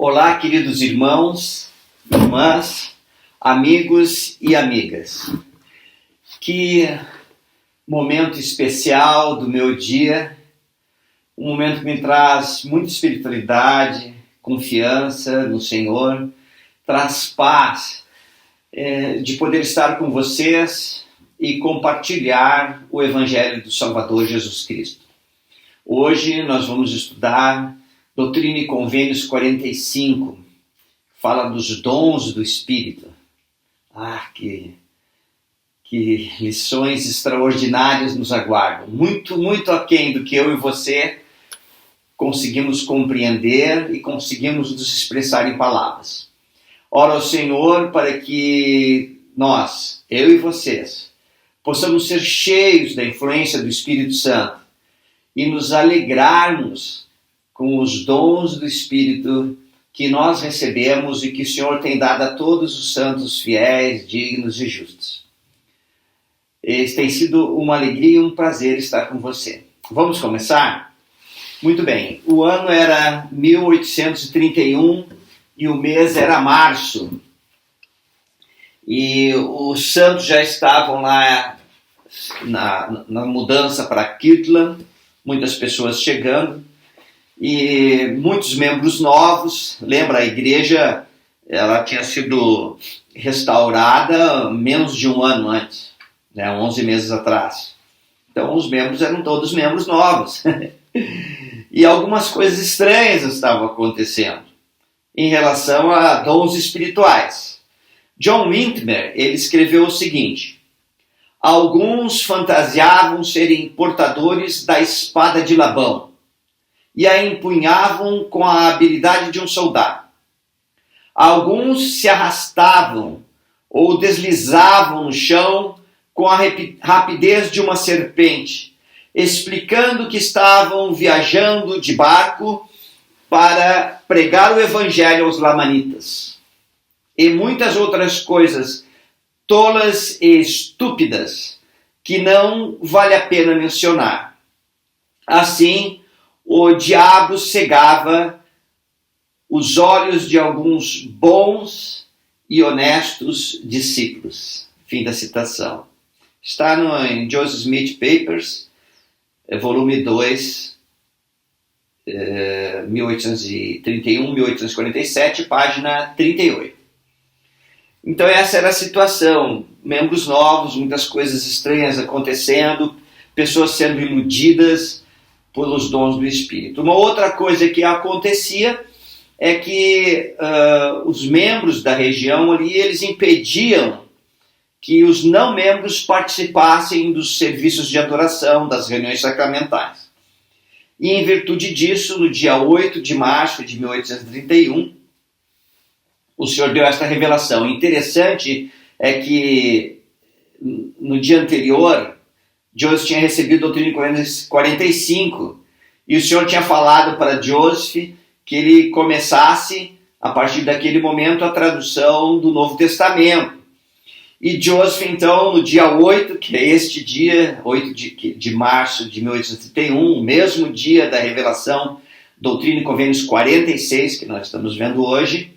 Olá, queridos irmãos, irmãs, amigos e amigas. Que momento especial do meu dia, um momento que me traz muita espiritualidade, confiança no Senhor, traz paz de poder estar com vocês e compartilhar o Evangelho do Salvador Jesus Cristo. Hoje nós vamos estudar Doutrina e Convênios 45, fala dos dons do Espírito. Que lições extraordinárias nos aguardam. Muito aquém do que eu e você conseguimos compreender e conseguimos nos expressar em palavras. Oro ao Senhor para que nós, eu e vocês, possamos ser cheios da influência do Espírito Santo e nos alegrarmos com os dons do Espírito que nós recebemos e que o Senhor tem dado a todos os santos fiéis, dignos e justos. Tem sido uma alegria e um prazer estar com você. Vamos começar? Muito bem, o ano era 1831 e o mês era março. E os santos já estavam lá na mudança para Kirtland, muitas pessoas chegando. E muitos membros novos. Lembra, a igreja ela tinha sido restaurada menos de um ano antes, 11 meses atrás. Então os membros eram todos membros novos. E algumas coisas estranhas estavam acontecendo em relação a dons espirituais. John Wintmer, ele escreveu o seguinte: alguns fantasiavam serem portadores da espada de Labão e a empunhavam com a habilidade de um soldado. Alguns se arrastavam ou deslizavam no chão com a rapidez de uma serpente, explicando que estavam viajando de barco para pregar o evangelho aos lamanitas. E muitas outras coisas tolas e estúpidas que não vale a pena mencionar. Assim, o diabo cegava os olhos de alguns bons e honestos discípulos. Fim da citação. Está em Joseph Smith Papers, volume 2, 1831-1847, página 38. Então essa era a situação. Membros novos, muitas coisas estranhas acontecendo, pessoas sendo iludidas pelos dons do Espírito. Uma outra coisa que acontecia é que os membros da região ali, eles impediam que os não membros participassem dos serviços de adoração, das reuniões sacramentais. E em virtude disso, no dia 8 de março de 1831, o Senhor deu esta revelação. Interessante é que no dia anterior, Joseph tinha recebido a Doutrina e Convênios 45 e o Senhor tinha falado para Joseph que ele começasse, a partir daquele momento, a tradução do Novo Testamento. E Joseph, então, no dia 8, que é este dia, 8 de março de 1831, o mesmo dia da revelação, Doutrina e Convênios 46, que nós estamos vendo hoje,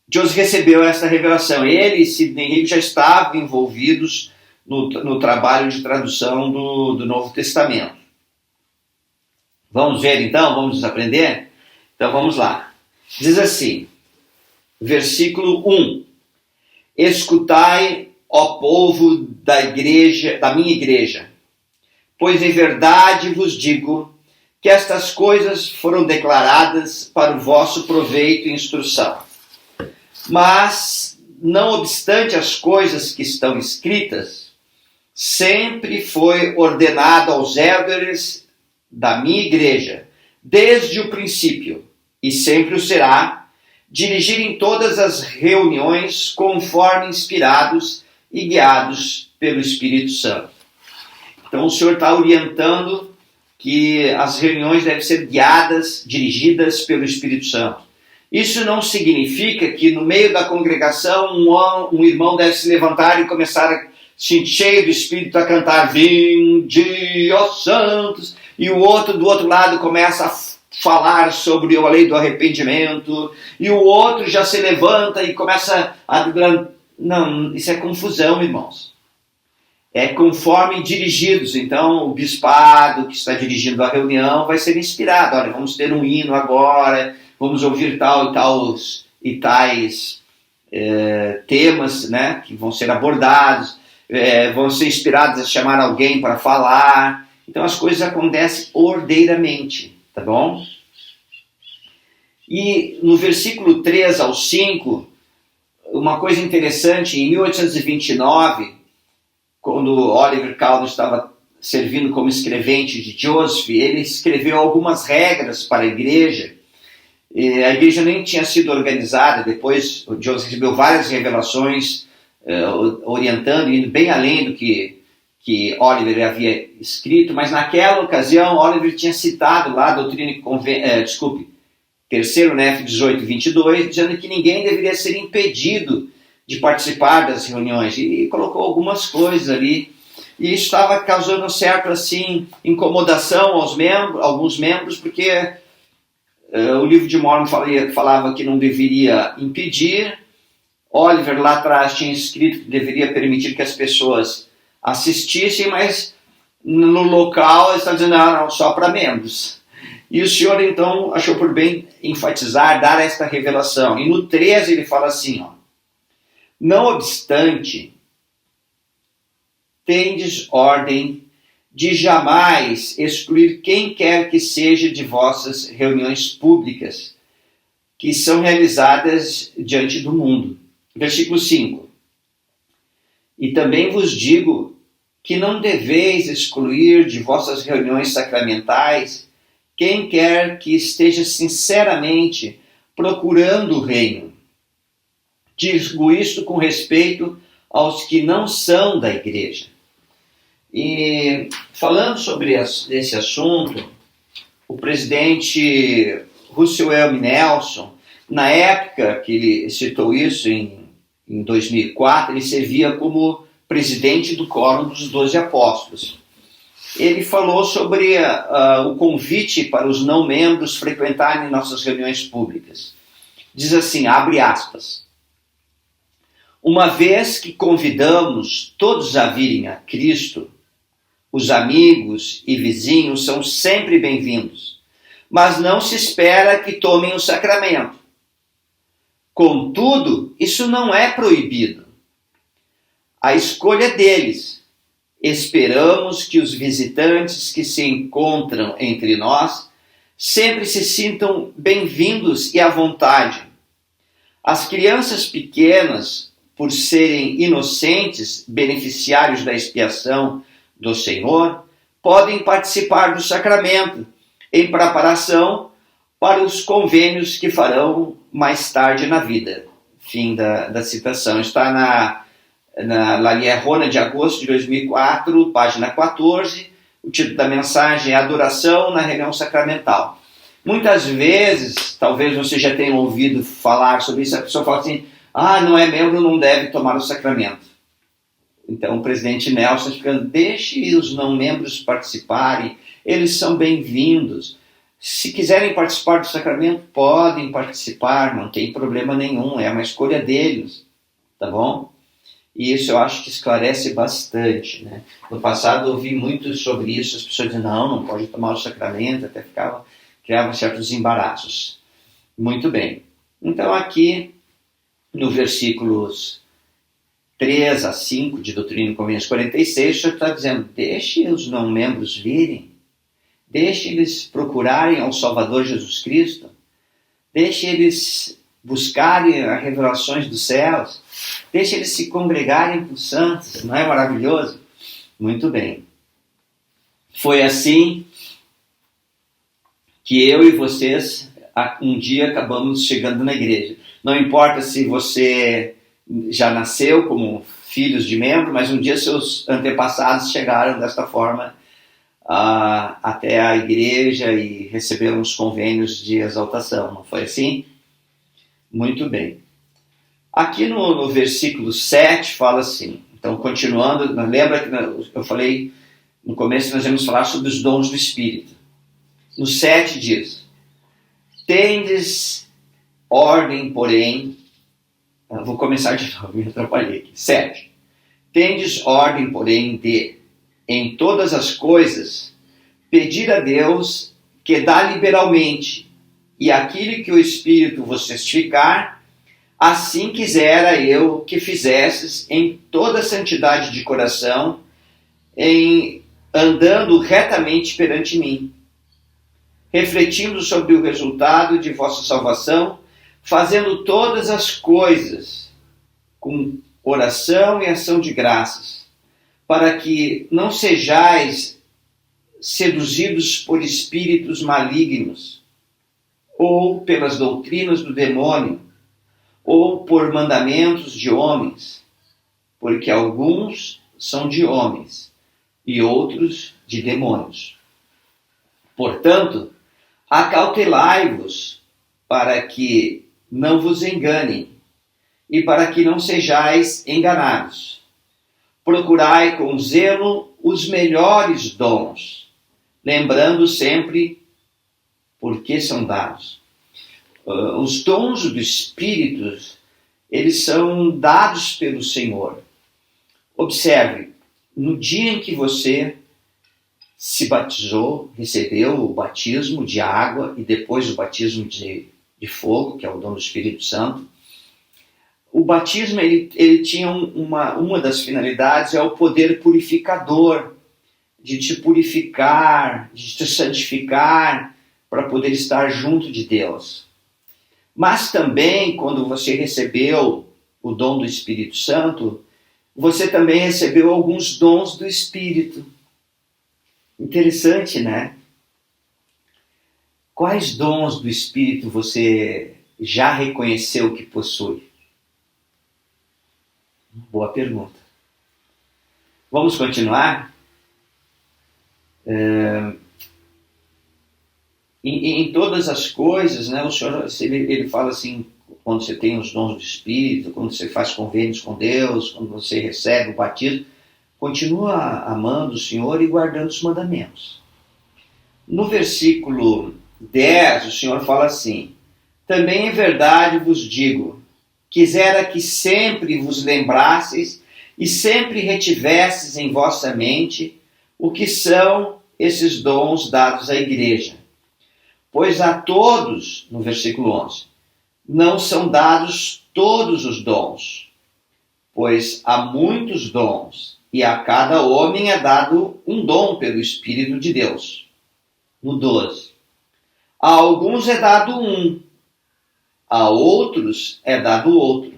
Joseph recebeu essa revelação. Ele e Sidney Rigby já estavam envolvidos no trabalho de tradução do Novo Testamento. Vamos ver então? Vamos aprender? Então vamos lá. Diz assim, versículo 1. Escutai, ó povo da minha igreja, pois em verdade vos digo que estas coisas foram declaradas para o vosso proveito e instrução. Mas, não obstante as coisas que estão escritas, sempre foi ordenado aos élderes da minha igreja, desde o princípio, e sempre o será, dirigirem todas as reuniões conforme inspirados e guiados pelo Espírito Santo. Então o Senhor está orientando que as reuniões devem ser guiadas, dirigidas pelo Espírito Santo. Isso não significa que no meio da congregação um irmão deve se levantar e começar a cheio do Espírito a cantar Vinde, ó santos, e o outro do outro lado começa a falar sobre a lei do arrependimento, e o outro já se levanta e começa a... Não, isso é confusão, irmãos. É conforme dirigidos. Então, o bispado que está dirigindo a reunião vai ser inspirado. Olha, vamos ter um hino agora, vamos ouvir tal e tais temas, né, que vão ser abordados, vão ser inspirados a chamar alguém para falar. Então, as coisas acontecem ordeiramente, tá bom? E no versículo 3 ao 5, uma coisa interessante, em 1829, quando Oliver Cowdery estava servindo como escrevente de Joseph, ele escreveu algumas regras para a igreja. E a igreja nem tinha sido organizada. Depois o Joseph recebeu várias revelações, orientando, indo bem além do que Oliver havia escrito, mas naquela ocasião Oliver tinha citado lá a doutrina e terceiro Nef 18:22, dizendo que ninguém deveria ser impedido de participar das reuniões, e colocou algumas coisas ali, e isso estava causando certa assim, incomodação aos alguns membros, porque o livro de Mormon falava que não deveria impedir. Oliver lá atrás tinha escrito que deveria permitir que as pessoas assistissem, mas no local ele está dizendo, não, só para membros. E o Senhor então achou por bem enfatizar, dar esta revelação. E no 13 ele fala assim, ó: não obstante, tendes ordem de jamais excluir quem quer que seja de vossas reuniões públicas, que são realizadas diante do mundo. Versículo 5. E também vos digo que não deveis excluir de vossas reuniões sacramentais quem quer que esteja sinceramente procurando o reino. Digo isto com respeito aos que não são da igreja. E falando sobre esse assunto, o presidente Russell M. Nelson, na época que ele citou isso, em 2004, ele servia como presidente do Quórum dos 12 Apóstolos. Ele falou sobre o convite para os não-membros frequentarem nossas reuniões públicas. Diz assim, abre aspas: uma vez que convidamos todos a virem a Cristo, os amigos e vizinhos são sempre bem-vindos, mas não se espera que tomem o sacramento. Contudo, isso não é proibido. A escolha deles. Esperamos que os visitantes que se encontram entre nós sempre se sintam bem-vindos e à vontade. As crianças pequenas, por serem inocentes, beneficiários da expiação do Senhor, podem participar do sacramento em preparação para os convênios que farão mais tarde na vida. Fim da citação. Está na La Lierrona de agosto de 2004, página 14. O título da mensagem é Adoração na Reunião Sacramental. Muitas vezes, talvez você já tenha ouvido falar sobre isso, a pessoa fala assim, não é membro, não deve tomar o sacramento. Então o presidente Nelson está ficando, deixe os não-membros participarem, eles são bem-vindos. Se quiserem participar do sacramento, podem participar, não tem problema nenhum, é uma escolha deles, tá bom? E isso eu acho que esclarece bastante, né? No passado eu ouvi muito sobre isso, as pessoas diziam, não pode tomar o sacramento, até criavam certos embaraços. Muito bem. Então aqui, no versículos 3 a 5 de Doutrina e Convênios 46, o Senhor está dizendo, deixe os não-membros virem, deixe eles procurarem ao Salvador Jesus Cristo, deixe eles buscarem as revelações dos céus, deixe eles se congregarem com os santos, não é maravilhoso? Muito bem. Foi assim que eu e vocês um dia acabamos chegando na igreja. Não importa se você já nasceu como filhos de membro, mas um dia seus antepassados chegaram desta forma até a igreja e receberam os convênios de exaltação. Não foi assim? Muito bem. Aqui no versículo 7 fala assim, então continuando, lembra que eu falei no começo, nós vamos falar sobre os dons do Espírito. No 7 diz, Tendes ordem, porém... Vou começar de novo, me atrapalhei aqui. 7. Tendes ordem, porém, de, em todas as coisas, pedir a Deus que dá liberalmente, e aquilo que o Espírito vos testificar, assim quisera eu que fizesses em toda santidade de coração, andando retamente perante mim, refletindo sobre o resultado de vossa salvação, fazendo todas as coisas com oração e ação de graças, para que não sejais seduzidos por espíritos malignos, ou pelas doutrinas do demônio, ou por mandamentos de homens, porque alguns são de homens e outros de demônios. Portanto, acautelai-vos para que não vos enganem e para que não sejais enganados. Procurai com zelo os melhores dons, lembrando sempre por que são dados. Os dons do Espírito, eles são dados pelo Senhor. Observe, no dia em que você se batizou, recebeu o batismo de água e depois o batismo de fogo, que é o dom do Espírito Santo, o batismo ele tinha uma das finalidades, é o poder purificador, de te purificar, de te santificar, para poder estar junto de Deus. Mas também, quando você recebeu o dom do Espírito Santo, você também recebeu alguns dons do Espírito. Interessante, né? Quais dons do Espírito você já reconheceu que possui? Boa pergunta. Vamos continuar? Em todas as coisas, né, o Senhor ele fala assim, quando você tem os dons do Espírito, quando você faz convênios com Deus, quando você recebe o batismo, continua amando o Senhor e guardando os mandamentos. No versículo 10, o Senhor fala assim: também em verdade vos digo, quisera que sempre vos lembrasseis e sempre retivesseis em vossa mente o que são esses dons dados à igreja. Pois a todos, no versículo 11, não são dados todos os dons, pois há muitos dons, e a cada homem é dado um dom pelo Espírito de Deus. No 12, a alguns é dado um, a outros é dado outro,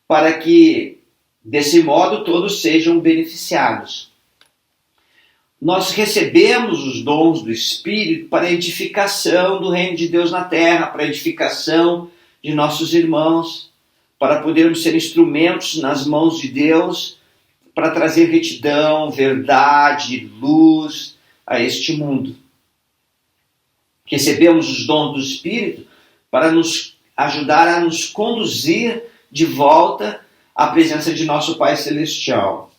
para que, desse modo, todos sejam beneficiados. Nós recebemos os dons do Espírito para a edificação do reino de Deus na terra, para a edificação de nossos irmãos, para podermos ser instrumentos nas mãos de Deus, para trazer retidão, verdade, luz a este mundo. Recebemos os dons do Espírito para nos ajudar a nos conduzir de volta à presença de nosso Pai Celestial.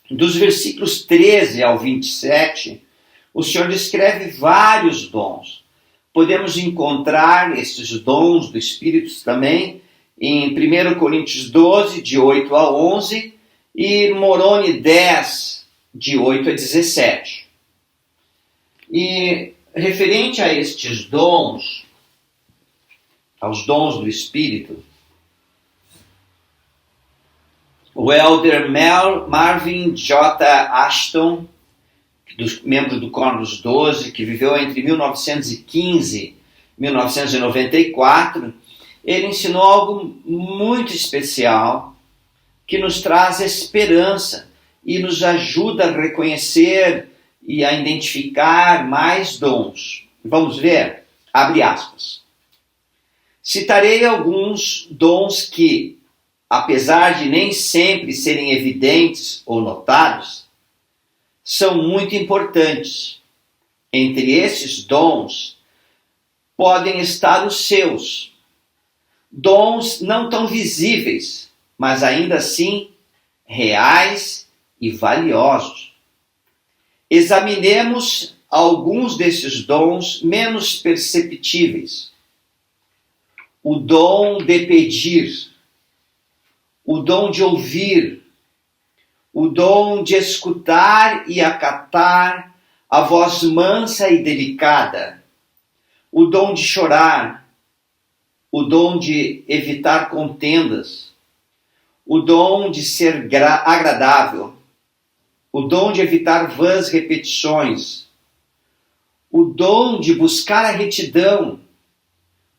Dos versículos 13 ao 27, o Senhor descreve vários dons. Podemos encontrar esses dons do Espírito também em 1 Coríntios 12, de 8 a 11, e Moroni 10, de 8 a 17. E referente a estes dons, aos dons do Espírito, o elder Marvin J. Ashton, membro do Quórum 12, que viveu entre 1915 e 1994, ele ensinou algo muito especial que nos traz esperança e nos ajuda a reconhecer e a identificar mais dons. Vamos ver? Abre aspas. Citarei alguns dons que, apesar de nem sempre serem evidentes ou notados, são muito importantes. Entre esses dons, podem estar os seus. Dons não tão visíveis, mas ainda assim reais e valiosos. Examinemos alguns desses dons menos perceptíveis. O dom de pedir, o dom de ouvir, o dom de escutar e acatar a voz mansa e delicada, o dom de chorar, o dom de evitar contendas, o dom de ser agradável, o dom de evitar vãs repetições, o dom de buscar a retidão,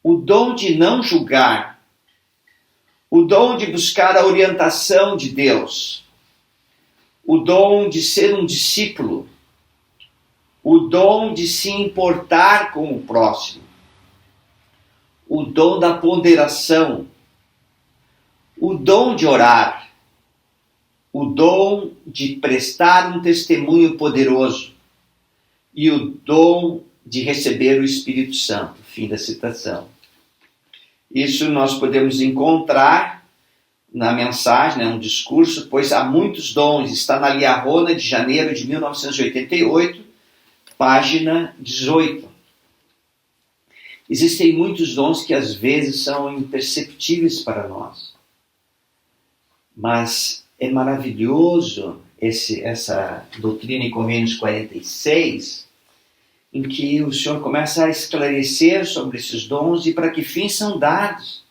o dom de não julgar, o dom de buscar a orientação de Deus, o dom de ser um discípulo, o dom de se importar com o próximo, o dom da ponderação, o dom de orar, o dom de prestar um testemunho poderoso e o dom de receber o Espírito Santo. Fim da citação. Isso nós podemos encontrar na mensagem, um discurso, pois há muitos dons, está na Liahona de janeiro de 1988, página 18. Existem muitos dons que às vezes são imperceptíveis para nós, mas é maravilhoso essa doutrina em Convênios 46, em que o Senhor começa a esclarecer sobre esses dons e para que fins são dados.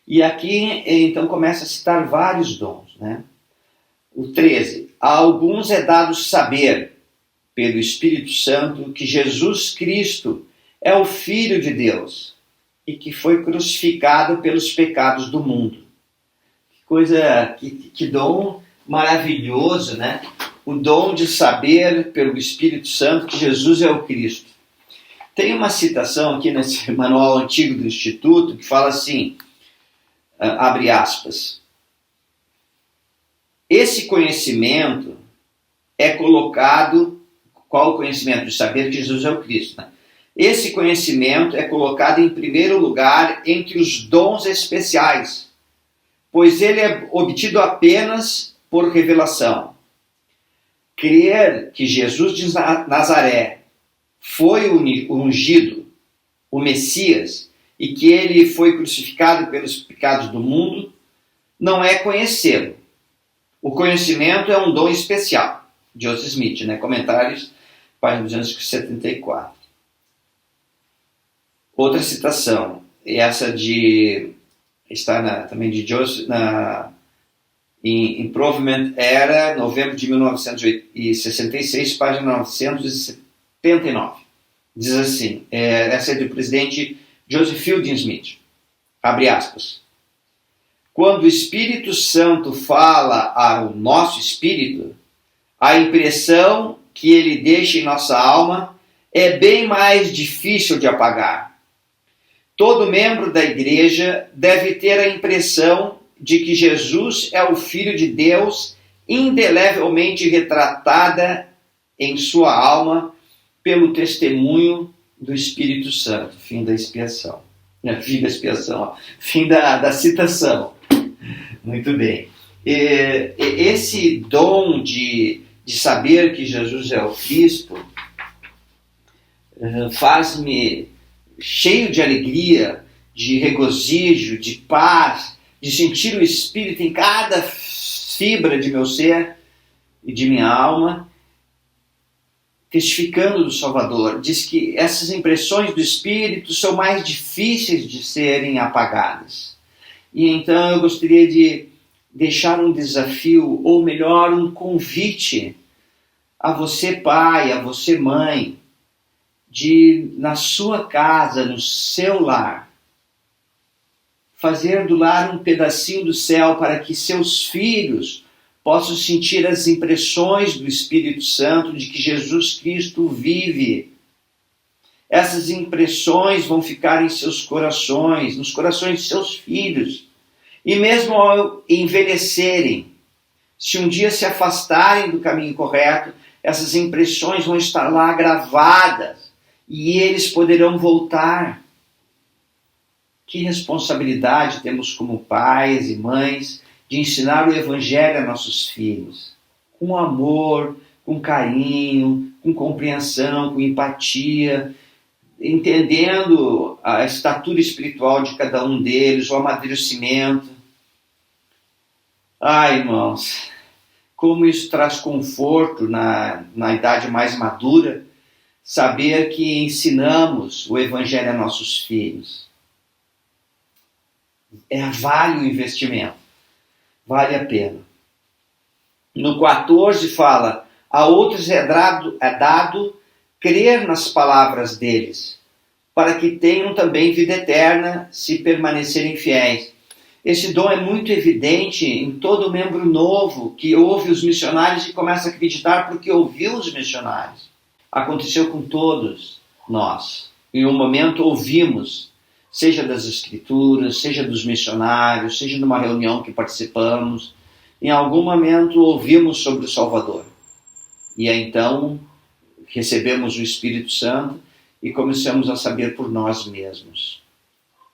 E aqui, então, começa a citar vários dons, né? O 13. A alguns é dado saber, pelo Espírito Santo, que Jesus Cristo é o Filho de Deus e que foi crucificado pelos pecados do mundo. Que dom maravilhoso, né? O dom de saber pelo Espírito Santo que Jesus é o Cristo. Tem uma citação aqui nesse manual antigo do Instituto que fala assim, abre aspas, esse conhecimento é colocado, qual o conhecimento? De saber que Jesus é o Cristo, né? Esse conhecimento é colocado em primeiro lugar entre os dons especiais, pois ele é obtido apenas por revelação. Crer que Jesus de Nazaré foi o ungido, o Messias, e que ele foi crucificado pelos pecados do mundo, não é conhecê-lo. O conhecimento é um dom especial. Joseph Smith, né? Comentários, página 274. Outra citação, essa está também de Joseph, em Improvement Era, novembro de 1966, página 979. Diz assim, essa é do presidente Joseph Fielding Smith, abre aspas, quando o Espírito Santo fala ao nosso espírito, a impressão que ele deixa em nossa alma é bem mais difícil de apagar. Todo membro da igreja deve ter a impressão de que Jesus é o Filho de Deus, indelevelmente retratada em sua alma pelo testemunho do Espírito Santo. Fim da expiação. Fim da citação. Muito bem. Esse dom de saber que Jesus é o Cristo faz-me cheio de alegria, de regozijo, de paz, de sentir o Espírito em cada fibra de meu ser e de minha alma, testificando do Salvador. Diz que essas impressões do Espírito são mais difíceis de serem apagadas. E então eu gostaria de deixar um desafio, ou melhor, um convite a você pai, a você mãe, de na sua casa, no seu lar, fazer do lar um pedacinho do céu para que seus filhos possam sentir as impressões do Espírito Santo de que Jesus Cristo vive. Essas impressões vão ficar em seus corações, nos corações de seus filhos. E mesmo ao envelhecerem, se um dia se afastarem do caminho correto, essas impressões vão estar lá gravadas e eles poderão voltar. Que responsabilidade temos como pais e mães de ensinar o Evangelho a nossos filhos, com amor, com carinho, com compreensão, com empatia, entendendo a estatura espiritual de cada um deles, o amadurecimento. Ai, irmãos, como isso traz conforto na idade mais madura, saber que ensinamos o Evangelho a nossos filhos. Vale o investimento, vale a pena. No 14 fala, a outros é dado crer nas palavras deles, para que tenham também vida eterna se permanecerem fiéis. Esse dom é muito evidente em todo membro novo que ouve os missionários e começa a acreditar porque ouviu os missionários. Aconteceu com todos nós. Em um momento ouvimos, seja das escrituras, seja dos missionários, seja numa reunião que participamos, em algum momento ouvimos sobre o Salvador. E aí, então recebemos o Espírito Santo e começamos a saber por nós mesmos.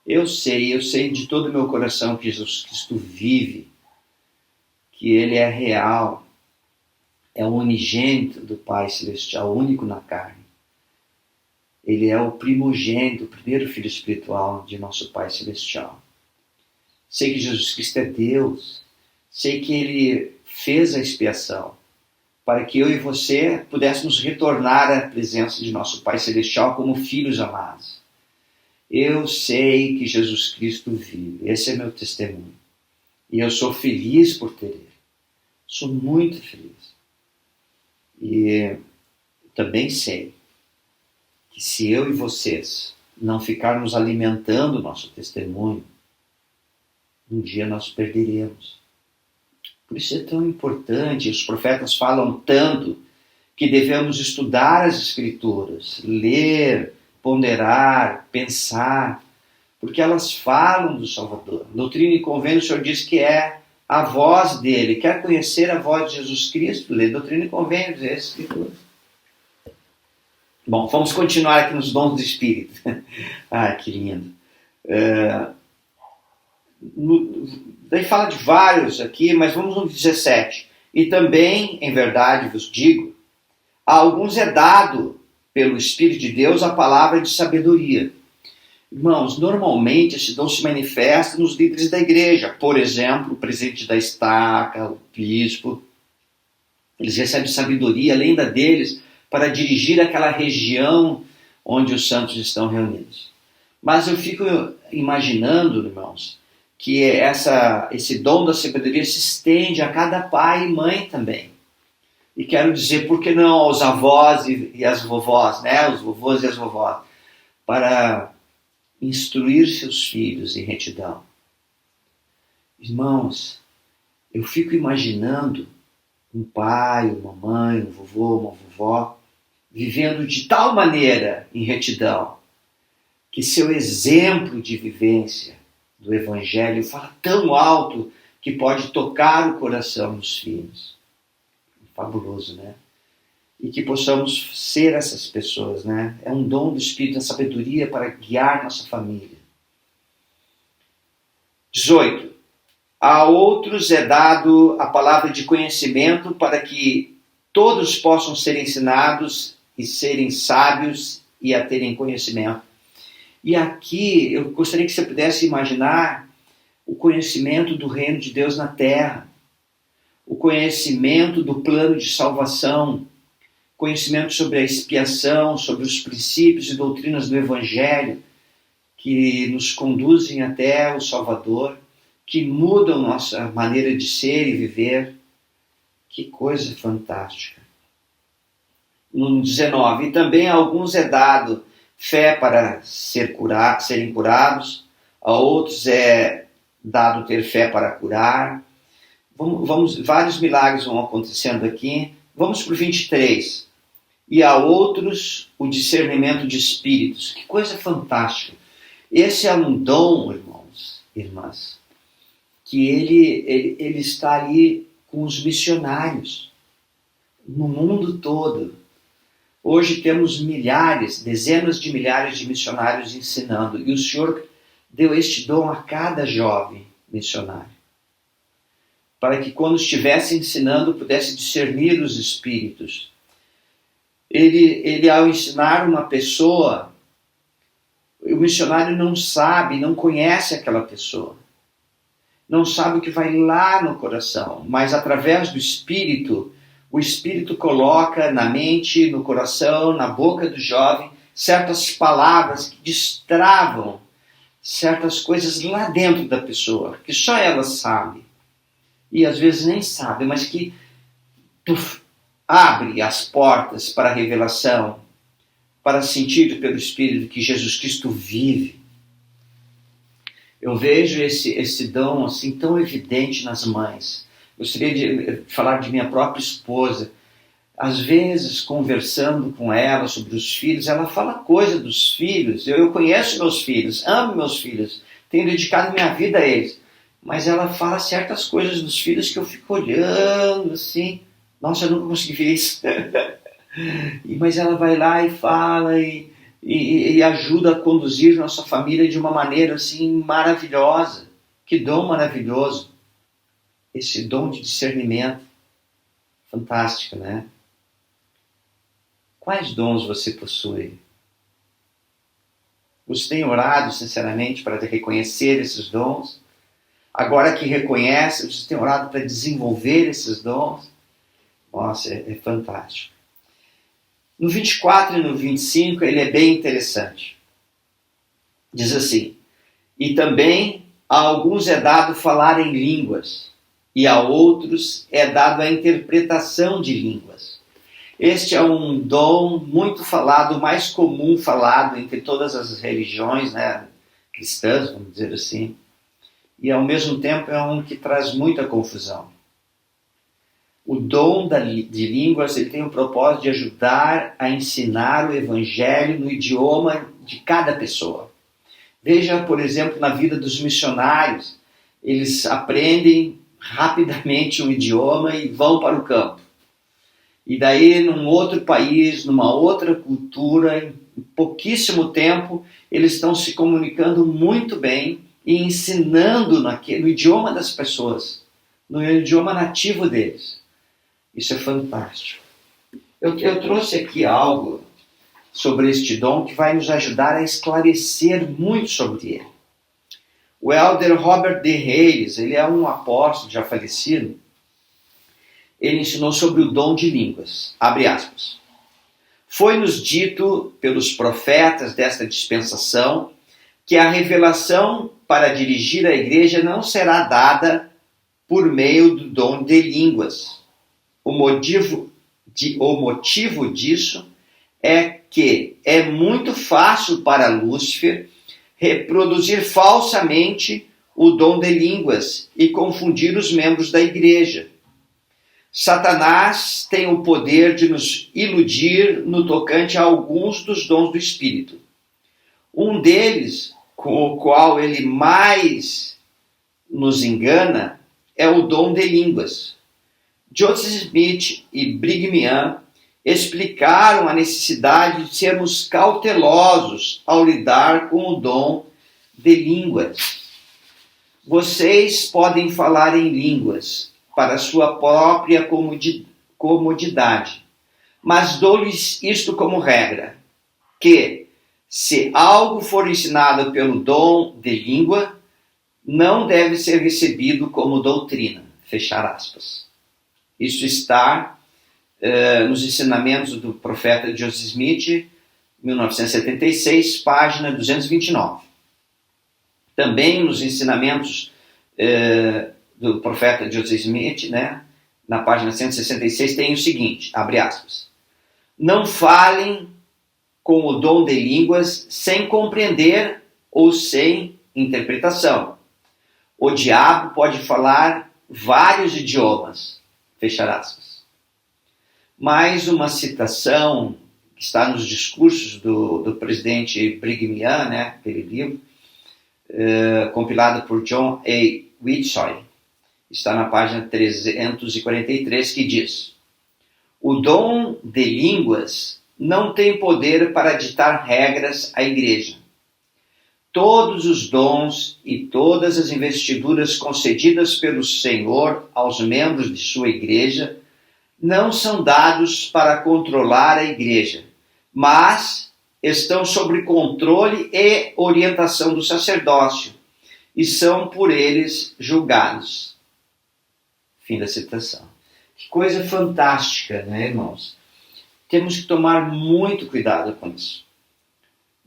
Eu sei de todo o meu coração que Jesus Cristo vive, que Ele é real, é o unigênito do Pai Celestial, único na carne. Ele é o primogênito, o primeiro filho espiritual de nosso Pai Celestial. Sei que Jesus Cristo é Deus, sei que Ele fez a expiação, para que eu e você pudéssemos retornar à presença de nosso Pai Celestial como filhos amados. Eu sei que Jesus Cristo vive, esse é meu testemunho. E eu sou feliz por ter Ele. Sou muito feliz. E também sei que se eu e vocês não ficarmos alimentando o nosso testemunho, um dia nós perderemos. Por isso é tão importante, os profetas falam tanto que devemos estudar as Escrituras, ler, ponderar, pensar, porque elas falam do Salvador. Doutrina e Convênio, o Senhor diz que é a voz dele. Quer conhecer a voz de Jesus Cristo? Lê Doutrina e Convênio, lê as Escrituras. Bom, vamos continuar aqui nos dons do Espírito. Ah, que lindo. Daí fala de vários aqui, mas vamos no 17. E também, em verdade vos digo, a alguns é dado pelo Espírito de Deus a palavra de sabedoria. Irmãos, normalmente esse dom se manifesta nos líderes da igreja. Por exemplo, o presidente da estaca, o bispo. Eles recebem sabedoria, além da deles, para dirigir aquela região onde os santos estão reunidos. Mas eu fico imaginando, irmãos, que esse dom da sabedoria se estende a cada pai e mãe também. E quero dizer, por que não aos avós e as vovós, né? Os vovôs e as vovós, para instruir seus filhos em retidão. Irmãos, eu fico imaginando um pai, uma mãe, um vovô, uma vovó, vivendo de tal maneira em retidão, que seu exemplo de vivência do Evangelho fala tão alto que pode tocar o coração dos filhos. Fabuloso, né? E que possamos ser essas pessoas, né? É um dom do Espírito, a sabedoria para guiar nossa família. 18. A outros é dado a palavra de conhecimento para que todos possam ser ensinados e serem sábios e a terem conhecimento. E aqui eu gostaria que você pudesse imaginar o conhecimento do reino de Deus na terra, o conhecimento do plano de salvação, conhecimento sobre a expiação, sobre os princípios e doutrinas do Evangelho que nos conduzem até o Salvador, que mudam nossa maneira de ser e viver. Que coisa fantástica. No 19, e também a alguns é dado fé para serem curados, a outros é dado ter fé para curar. Vários milagres vão acontecendo aqui. Vamos para o 23. E a outros o discernimento de espíritos. Que coisa fantástica. Esse é um dom, irmãos, irmãs, que ele está ali com os missionários no mundo todo. Hoje temos milhares, dezenas de milhares de missionários ensinando. E o Senhor deu este dom a cada jovem missionário. para que quando estivesse ensinando pudesse discernir os espíritos. Ele ao ensinar uma pessoa, o missionário não sabe, não conhece aquela pessoa, não sabe o que vai lá no coração, mas através do Espírito, o Espírito coloca na mente, no coração, na boca do jovem, certas palavras que destravam certas coisas lá dentro da pessoa, que só ela sabe, e às vezes nem sabe, mas que abre as portas para a revelação, para sentir pelo Espírito que Jesus Cristo vive. Eu vejo esse dom assim tão evidente nas mães. Gostaria de falar de minha própria esposa. Às vezes, conversando com ela sobre os filhos, ela fala coisa dos filhos. Eu conheço meus filhos, amo meus filhos, tenho dedicado minha vida a eles. Mas ela fala certas coisas dos filhos que eu fico olhando assim. Nossa, eu nunca consegui ver isso. Mas ela vai lá e fala e ajuda a conduzir nossa família de uma maneira assim maravilhosa. Que dom maravilhoso. Esse dom de discernimento. Fantástico, né? Quais dons você possui? Você tem orado sinceramente para reconhecer esses dons? Agora que reconhece, você tem orado para desenvolver esses dons? Nossa, é fantástico. No 24 e no 25, ele é bem interessante. Diz assim: e também a alguns é dado falar em línguas, e a outros é dado a interpretação de línguas. Este é um dom muito falado, mais comum falado entre todas as religiões, né, cristãs, vamos dizer assim. E ao mesmo tempo é um que traz muita confusão. O dom de línguas ele tem o propósito de ajudar a ensinar o evangelho no idioma de cada pessoa. Veja, por exemplo, na vida dos missionários, eles aprendem rapidamente um idioma e vão para o campo. E daí, num outro país, numa outra cultura, em pouquíssimo tempo, eles estão se comunicando muito bem e ensinando no idioma das pessoas, no idioma nativo deles. Isso é fantástico. Eu trouxe aqui algo sobre este dom que vai nos ajudar a esclarecer muito sobre ele. O elder Robert D. Hayes, ele é um apóstolo já falecido. Ele ensinou sobre o dom de línguas. Abre aspas. Foi-nos dito pelos profetas desta dispensação que a revelação para dirigir a igreja não será dada por meio do dom de línguas. O motivo disso é que é muito fácil para Lúcifer reproduzir falsamente o dom de línguas e confundir os membros da igreja. Satanás tem o poder de nos iludir no tocante a alguns dos dons do Espírito. Um deles, com o qual ele mais nos engana, é o dom de línguas. Joseph Smith e Brigham Young explicaram a necessidade de sermos cautelosos ao lidar com o dom de línguas. Vocês podem falar em línguas para sua própria comodidade, mas dou-lhes isto como regra, que se algo for ensinado pelo dom de língua, não deve ser recebido como doutrina. Fechar aspas. Isso está nos ensinamentos do profeta Joseph Smith, 1976, página 229. Também nos ensinamentos do profeta Joseph Smith, né, na página 166, tem o seguinte, abre aspas, não falem com o dom de línguas sem compreender ou sem interpretação. O diabo pode falar vários idiomas, fechar aspas. Mais uma citação que está nos discursos do presidente Brigham Young, né, aquele livro, compilado por John A. Whitsoy, está na página 343, que diz: o dom de línguas não tem poder para ditar regras à igreja. todos os dons e todas as investiduras concedidas pelo Senhor aos membros de sua igreja não são dados para controlar a igreja, mas estão sob controle e orientação do sacerdócio e são por eles julgados. Fim da citação. Que coisa fantástica, né, irmãos? Temos que tomar muito cuidado com isso.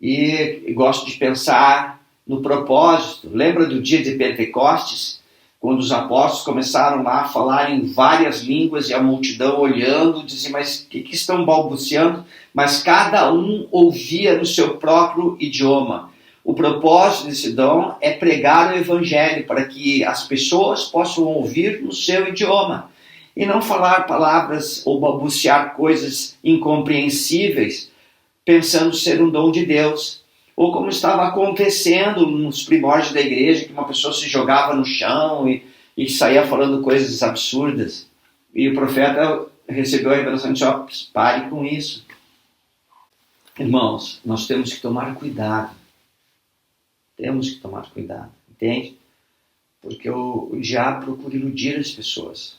E gosto de pensar no propósito. Lembra do dia de Pentecostes? Quando os apóstolos começaram lá a falar em várias línguas e a multidão olhando, dizia, mas o que estão balbuciando? Mas cada um ouvia no seu próprio idioma. O propósito desse dom é pregar o evangelho para que as pessoas possam ouvir no seu idioma e não falar palavras ou balbuciar coisas incompreensíveis pensando ser um dom de Deus. Ou como estava acontecendo nos primórdios da igreja, que uma pessoa se jogava no chão e saía falando coisas absurdas. E o profeta recebeu a revelação de ó, pare com isso. Irmãos, nós temos que tomar cuidado. Temos que tomar cuidado, entende? Porque o diabo procura iludir as pessoas.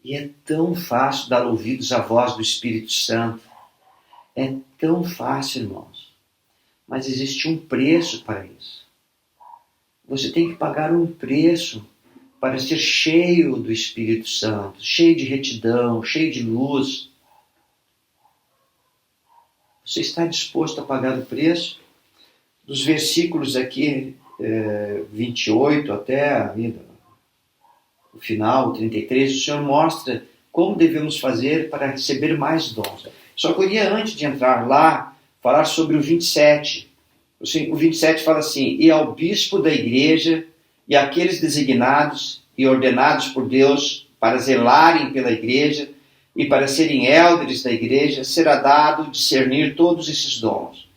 E é tão fácil dar ouvidos à voz do Espírito Santo. É tão fácil, irmãos. Mas existe um preço para isso. Você tem que pagar um preço para ser cheio do Espírito Santo, cheio de retidão, cheio de luz. Você está disposto a pagar o preço? Dos versículos aqui, 28 até o final, 33, o Senhor mostra como devemos fazer para receber mais dons. Só que eu queria, antes de entrar lá, falar sobre o 27. O 27 fala assim, e ao bispo da igreja e àqueles designados e ordenados por Deus para zelarem pela igreja e para serem élderes da igreja, será dado discernir todos esses dons,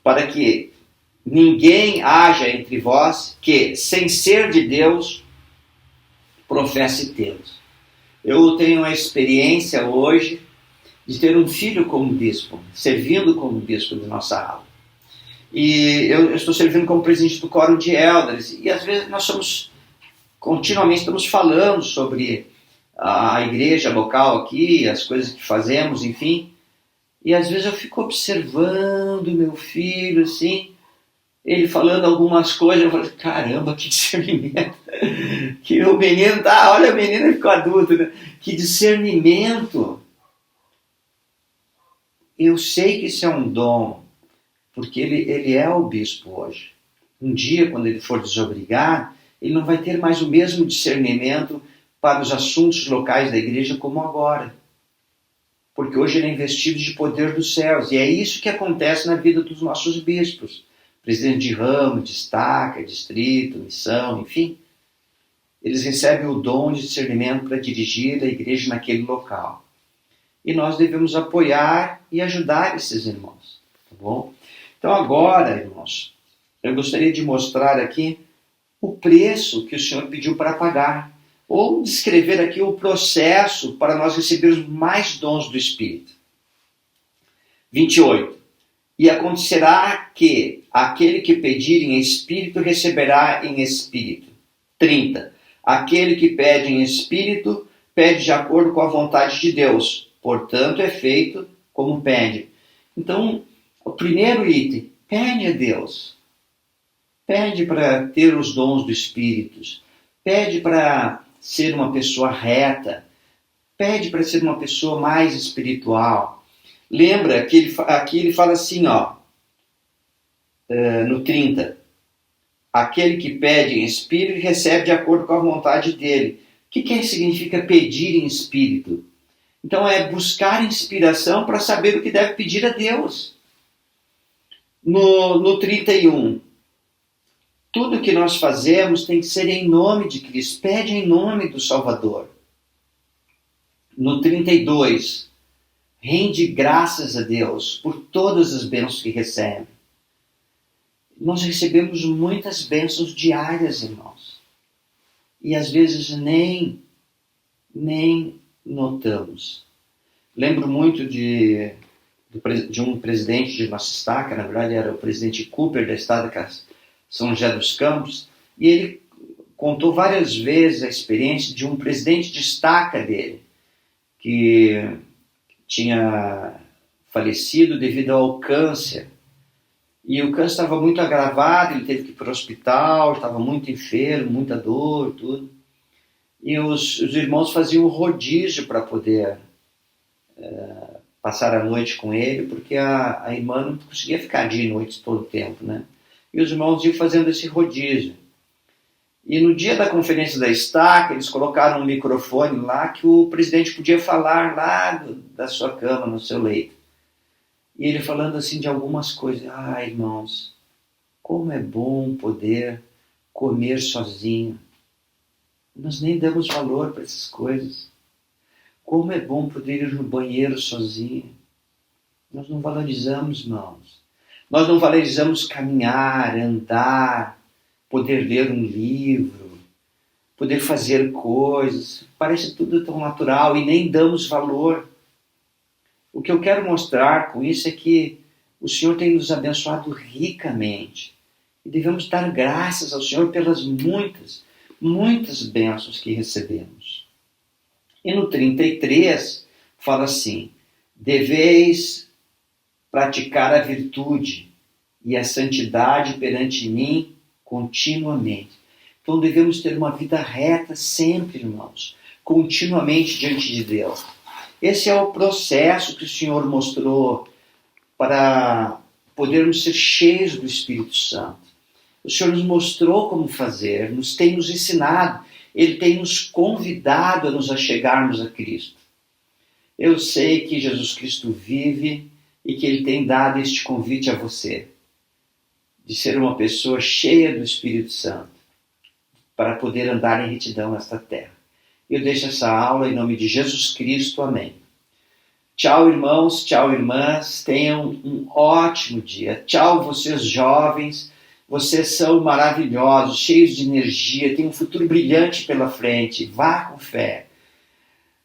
para que ninguém haja entre vós que, sem ser de Deus, professe tê-los. Eu tenho a experiência hoje de ter um filho como bispo, servindo como bispo de nossa ala. E eu estou servindo como presidente do Quórum de Elders, e às vezes nós continuamente estamos falando sobre a igreja local aqui, as coisas que fazemos, enfim, e às vezes eu fico observando meu filho, assim, ele falando algumas coisas, eu falo, caramba, que discernimento, que o menino tá, olha, o menino ficou adulto, né? Que discernimento. Eu sei que isso é um dom, porque ele é o bispo hoje. Um dia, quando ele for desobrigar, ele não vai ter mais o mesmo discernimento para os assuntos locais da igreja como agora. Porque hoje ele é investido de poder dos céus. E é isso que acontece na vida dos nossos bispos. Presidente de ramo, de estaca, distrito, missão, enfim. Eles recebem o dom de discernimento para dirigir a igreja naquele local. E nós devemos apoiar e ajudar esses irmãos. Tá bom? Então agora, irmãos, eu gostaria de mostrar aqui o preço que o Senhor pediu para pagar. Ou descrever aqui o processo para nós recebermos mais dons do Espírito. 28. E acontecerá que aquele que pedir em Espírito receberá em Espírito. 30. Aquele que pede em Espírito pede de acordo com a vontade de Deus. Portanto, é feito como pede. Então, o primeiro item, pede a Deus. Pede para ter os dons do Espírito. Pede para ser uma pessoa reta. Pede para ser uma pessoa mais espiritual. Lembra que aqui ele fala assim, ó, no 30. Aquele que pede em Espírito recebe de acordo com a vontade dele. O que significa pedir em Espírito? Então é buscar inspiração para saber o que deve pedir a Deus. No 31, tudo que nós fazemos tem que ser em nome de Cristo. Pede em nome do Salvador. No 32, rende graças a Deus por todas as bênçãos que recebe. Nós recebemos muitas bênçãos diárias, irmãos. E às vezes nem notamos. Lembro muito de de um presidente de nossa estaca, na verdade era o presidente Cooper da estaca São José dos Campos, e ele contou várias vezes a experiência de um presidente de estaca dele, que tinha falecido devido ao câncer. E o câncer estava muito agravado, ele teve que ir para o hospital, estava muito enfermo, muita dor, tudo. E os irmãos faziam um rodízio para poder passar a noite com ele, porque a irmã não conseguia ficar dia e noite todo o tempo, né? E os irmãos iam fazendo esse rodízio. E no dia da conferência da estaca, eles colocaram um microfone lá que o presidente podia falar lá da sua cama, no seu leito. E ele falando assim de algumas coisas. Ah, irmãos, como é bom poder comer sozinho. Nós nem damos valor para essas coisas. Como é bom poder ir no banheiro sozinho. Nós não valorizamos, irmãos. Nós não valorizamos caminhar, andar, poder ler um livro, poder fazer coisas. Parece tudo tão natural e nem damos valor. O que eu quero mostrar com isso é que o Senhor tem nos abençoado ricamente. E devemos dar graças ao Senhor pelas muitas bênçãos que recebemos. E no 33 fala assim: deveis praticar a virtude e a santidade perante mim continuamente. Então devemos ter uma vida reta sempre, irmãos, continuamente diante de Deus. Esse é o processo que o Senhor mostrou para podermos ser cheios do Espírito Santo. O Senhor nos mostrou como fazer, tem nos ensinado, Ele tem nos convidado a nos achegarmos a Cristo. Eu sei que Jesus Cristo vive e que Ele tem dado este convite a você, de ser uma pessoa cheia do Espírito Santo, para poder andar em retidão nesta terra. Eu deixo essa aula em nome de Jesus Cristo. Amém. Tchau, irmãos, tchau, irmãs. Tenham um ótimo dia. Tchau, vocês jovens. Vocês são maravilhosos, cheios de energia, têm um futuro brilhante pela frente. Vá com fé.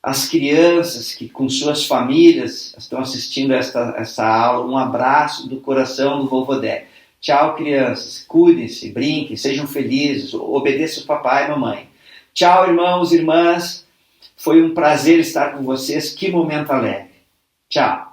As crianças que com suas famílias estão assistindo essa aula, um abraço do coração do vovô Dé. Tchau, crianças. Cuidem-se, brinquem, sejam felizes, obedeçam o papai e mamãe. Tchau, irmãos e irmãs. Foi um prazer estar com vocês. Que momento alegre. Tchau.